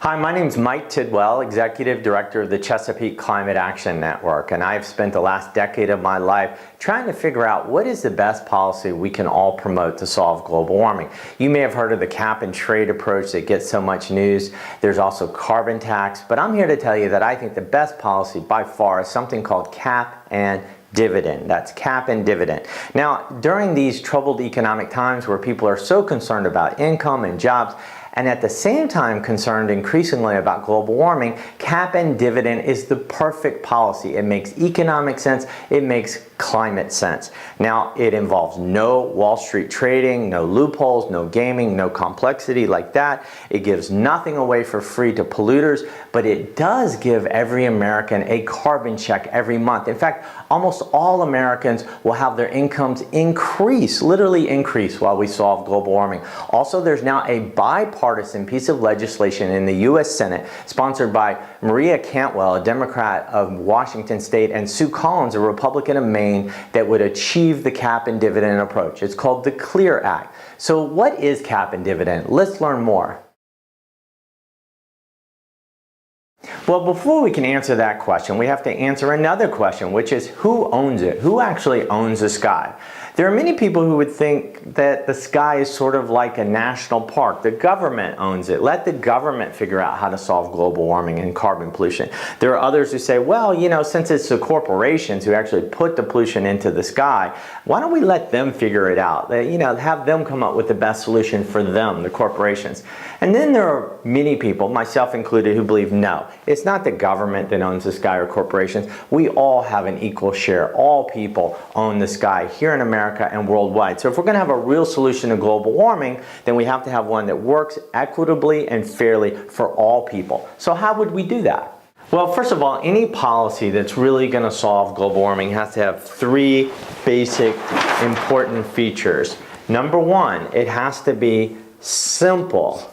Hi, my name is Mike Tidwell, Executive Director of the Chesapeake Climate Action Network, and I've spent the last decade of my life trying to figure out what is the best policy we can all promote to solve global warming. You may have heard of the cap and trade approach that gets so much news. There's also carbon tax, but I'm here to tell you that I think the best policy by far is something called cap and dividend. That's cap and dividend. Now, during these troubled economic times where people are so concerned about income and jobs, and at the same time concerned increasingly about global warming, cap and dividend is the perfect policy. It makes economic sense, it makes climate sense. Now, it involves no Wall Street trading, no loopholes, no gaming, no complexity like that. It gives nothing away for free to polluters, but it does give every American a carbon check every month. In fact, almost all Americans will have their incomes increase, literally increase, while we solve global warming. Also, there's now a bipartisan piece of legislation in the U.S. Senate sponsored by Maria Cantwell, a Democrat of Washington State, and Sue Collins, a Republican of Maine, that would achieve the cap and dividend approach. It's called the CLEAR Act. So what is cap and dividend? Let's learn more. Well, before we can answer that question, we have to answer another question, which is who owns it? Who actually owns the sky? There are many people who would think that the sky is sort of like a national park. The government owns it. Let the government figure out how to solve global warming and carbon pollution. There are others who say, well, you know, since it's the corporations who actually put the pollution into the sky, why don't we let them figure it out? You know, have them come up with the best solution for them, the corporations. And then there are many people, myself included, who believe no, it's not the government that owns the sky or corporations. We all have an equal share. All people own the sky here in America and worldwide. So if we're going to have a real solution to global warming, then we have to have one that works equitably and fairly for all people. So how would we do that? Well, first of all, any policy that's really going to solve global warming has to have three basic important features. Number one, it has to be simple.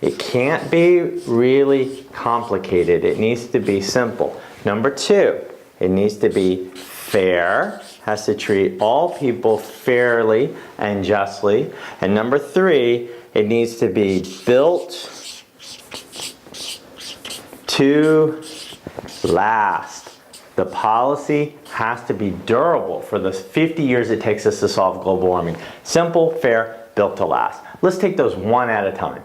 It can't be really complicated. It needs to be simple. Number two, it needs to be fair. Has to treat all people fairly and justly. And number three, it needs to be built to last. The policy has to be durable for the 50 years it takes us to solve global warming. Simple, fair, built to last. Let's take those one at a time.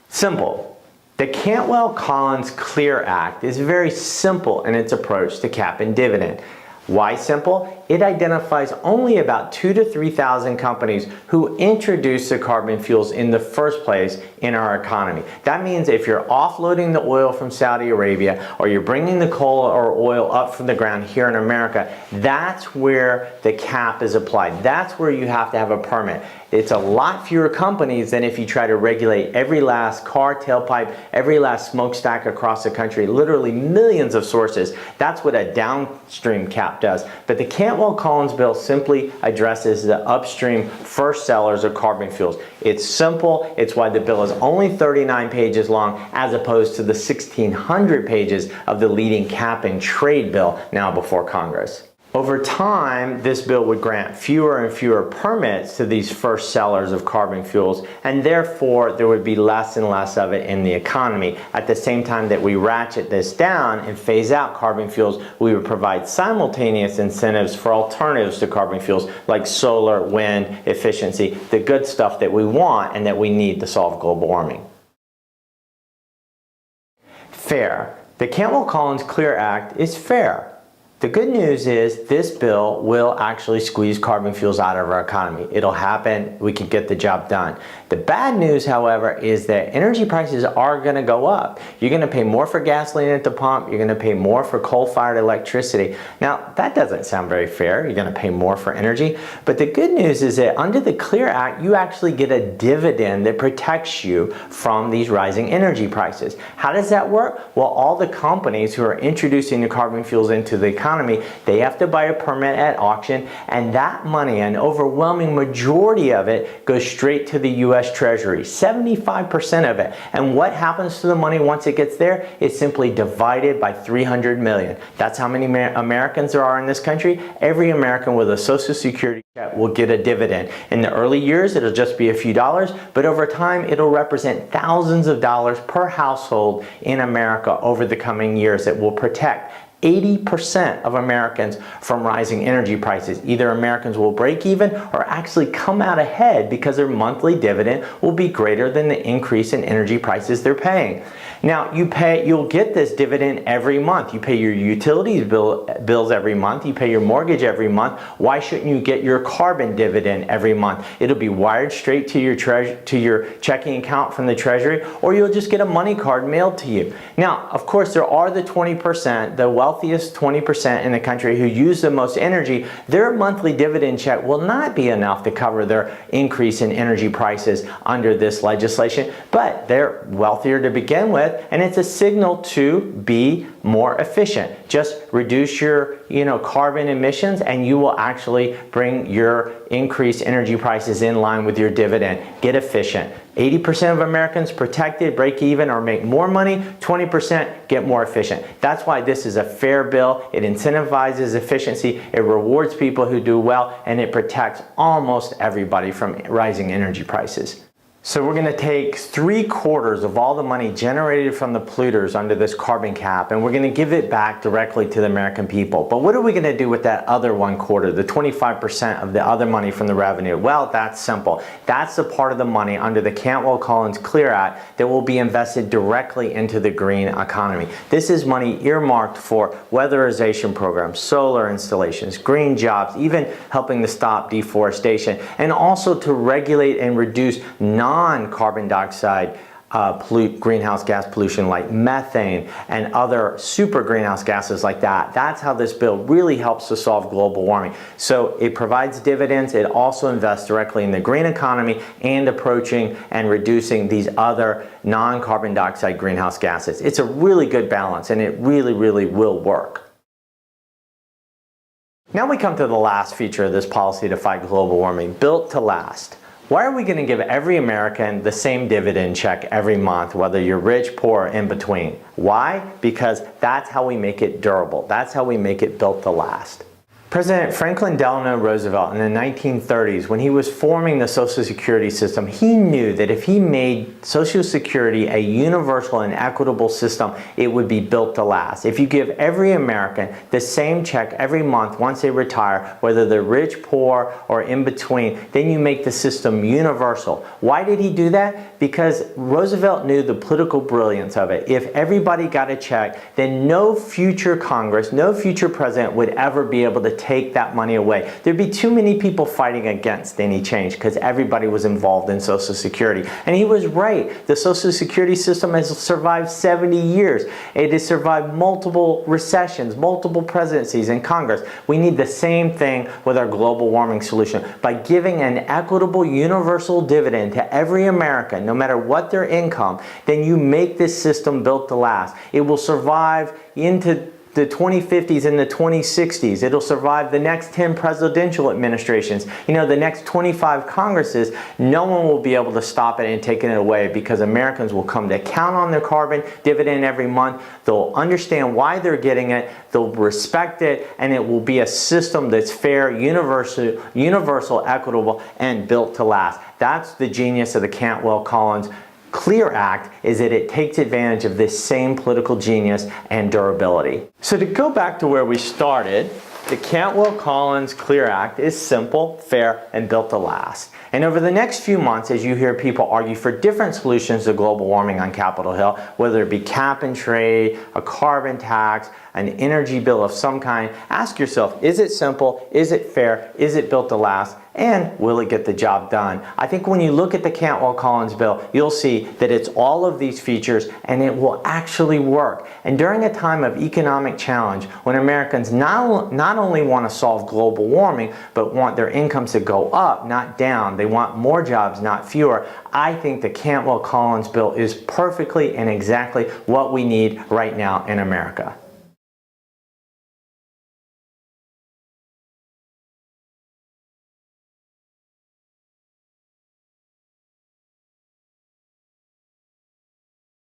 Simple. The Cantwell-Collins CLEAR Act is very simple in its approach to cap and dividend. Why simple? It identifies only about 2,000 to 3,000 companies who introduce the carbon fuels in the first place in our economy. That means if you're offloading the oil from Saudi Arabia or you're bringing the coal or oil up from the ground here in America, that's where the cap is applied. That's where you have to have a permit. It's a lot fewer companies than if you try to regulate every last car tailpipe, every last smokestack across the country, literally millions of sources. That's what a downstream cap does. But the Cantwell-Collins bill simply addresses the upstream first sellers of carbon fuels. It's simple. It's why the bill is only 39 pages long as opposed to the 1,600 pages of the leading cap and trade bill now before Congress. Over time, this bill would grant fewer and fewer permits to these first sellers of carbon fuels, and therefore there would be less and less of it in the economy. At the same time that we ratchet this down and phase out carbon fuels, we would provide simultaneous incentives for alternatives to carbon fuels like solar, wind, efficiency, the good stuff that we want and that we need to solve global warming. Fair. The Cantwell-Collins CLEAR Act is fair. The good news is this bill will actually squeeze carbon fuels out of our economy. It'll happen. We can get the job done. The bad news, however, is that energy prices are going to go up. You're going to pay more for gasoline at the pump. You're going to pay more for coal-fired electricity. Now, that doesn't sound very fair. You're going to pay more for energy. But the good news is that under the CLEAR Act, you actually get a dividend that protects you from these rising energy prices. How does that work? Well, all the companies who are introducing the carbon fuels into the economy economy, they have to buy a permit at auction, and that money, an overwhelming majority of it, goes straight to the U.S. Treasury, 75% of it. And what happens to the money once it gets there? It's simply divided by 300 million. That's how many Americans there are in this country. Every American with a Social Security check will get a dividend. In the early years, it'll just be a few dollars, but over time, it'll represent thousands of dollars per household in America over the coming years. It will protect 80% of Americans from rising energy prices. Either Americans will break even or actually come out ahead because their monthly dividend will be greater than the increase in energy prices they're paying. Now, you'll get this dividend every month. You pay your utilities bills every month. You pay your mortgage every month. Why shouldn't you get your carbon dividend every month? It'll be wired straight to your checking account from the Treasury, or you'll just get a money card mailed to you. Now, of course, there are the 20%, the wealthiest 20% in the country who use the most energy. Their monthly dividend check will not be enough to cover their increase in energy prices under this legislation, but they're wealthier to begin with, and it's a signal to be more efficient. Just reduce your carbon emissions, and you will actually bring your increased energy prices in line with your dividend. Get efficient. 80% of Americans protected, break even, or make more money. 20% get more efficient. That's why this is a fair bill. It incentivizes efficiency, it rewards people who do well, and it protects almost everybody from rising energy prices. So we're going to take 3/4 of all the money generated from the polluters under this carbon cap, and we're going to give it back directly to the American people. But what are we going to do with that other 1/4, the 25% of the other money from the revenue? Well, that's simple. That's the part of the money under the Cantwell-Collins Clear Act that will be invested directly into the green economy. This is money earmarked for weatherization programs, solar installations, green jobs, even helping to stop deforestation, and also to regulate and reduce non-carbon dioxide greenhouse gas pollution like methane and other super greenhouse gases like that. That's how this bill really helps to solve global warming. So it provides dividends. It also invests directly in the green economy and approaching and reducing these other non-carbon dioxide greenhouse gases. It's a really good balance, and it really, really will work. Now we come to the last feature of this policy to fight global warming, built to last. Why are we going to give every American the same dividend check every month, whether you're rich, poor, or in between? Why? Because that's how we make it durable. That's how we make it built to last. President Franklin Delano Roosevelt in the 1930s, when he was forming the Social Security system, he knew that if he made Social Security a universal and equitable system, it would be built to last. If you give every American the same check every month once they retire, whether they're rich, poor, or in between, then you make the system universal. Why did he do that? Because Roosevelt knew the political brilliance of it. If everybody got a check, then no future Congress, no future president would ever be able to take that money away. There'd be too many people fighting against any change because everybody was involved in Social Security. And he was right. The Social Security system has survived 70 years. It has survived multiple recessions, multiple presidencies in Congress. We need the same thing with our global warming solution. By giving an equitable universal dividend to every American, no matter what their income, then you make this system built to last. It will survive into the 2050s and the 2060s. It'll survive the next 10 presidential administrations. The next 25 Congresses. No one will be able to stop it and take it away because Americans will come to count on their carbon dividend every month. They'll understand why they're getting it. They'll respect it, and it will be a system that's fair, universal, equitable, and built to last. That's the genius of the Cantwell-Collins Clear Act, is that it takes advantage of this same political genius and durability. So to go back to where we started, the Cantwell-Collins Clear Act is simple, fair, and built to last. And over the next few months, as you hear people argue for different solutions to global warming on Capitol Hill, whether it be cap and trade, a carbon tax, an energy bill of some kind, ask yourself, is it simple? Is it fair? Is it built to last? And will it get the job done? I think when you look at the Cantwell-Collins bill, you'll see that it's all of these features, and it will actually work. And during a time of economic challenge, when Americans not only want to solve global warming, but want their incomes to go up, not down, they want more jobs, not fewer, I think the Cantwell-Collins bill is perfectly and exactly what we need right now in America.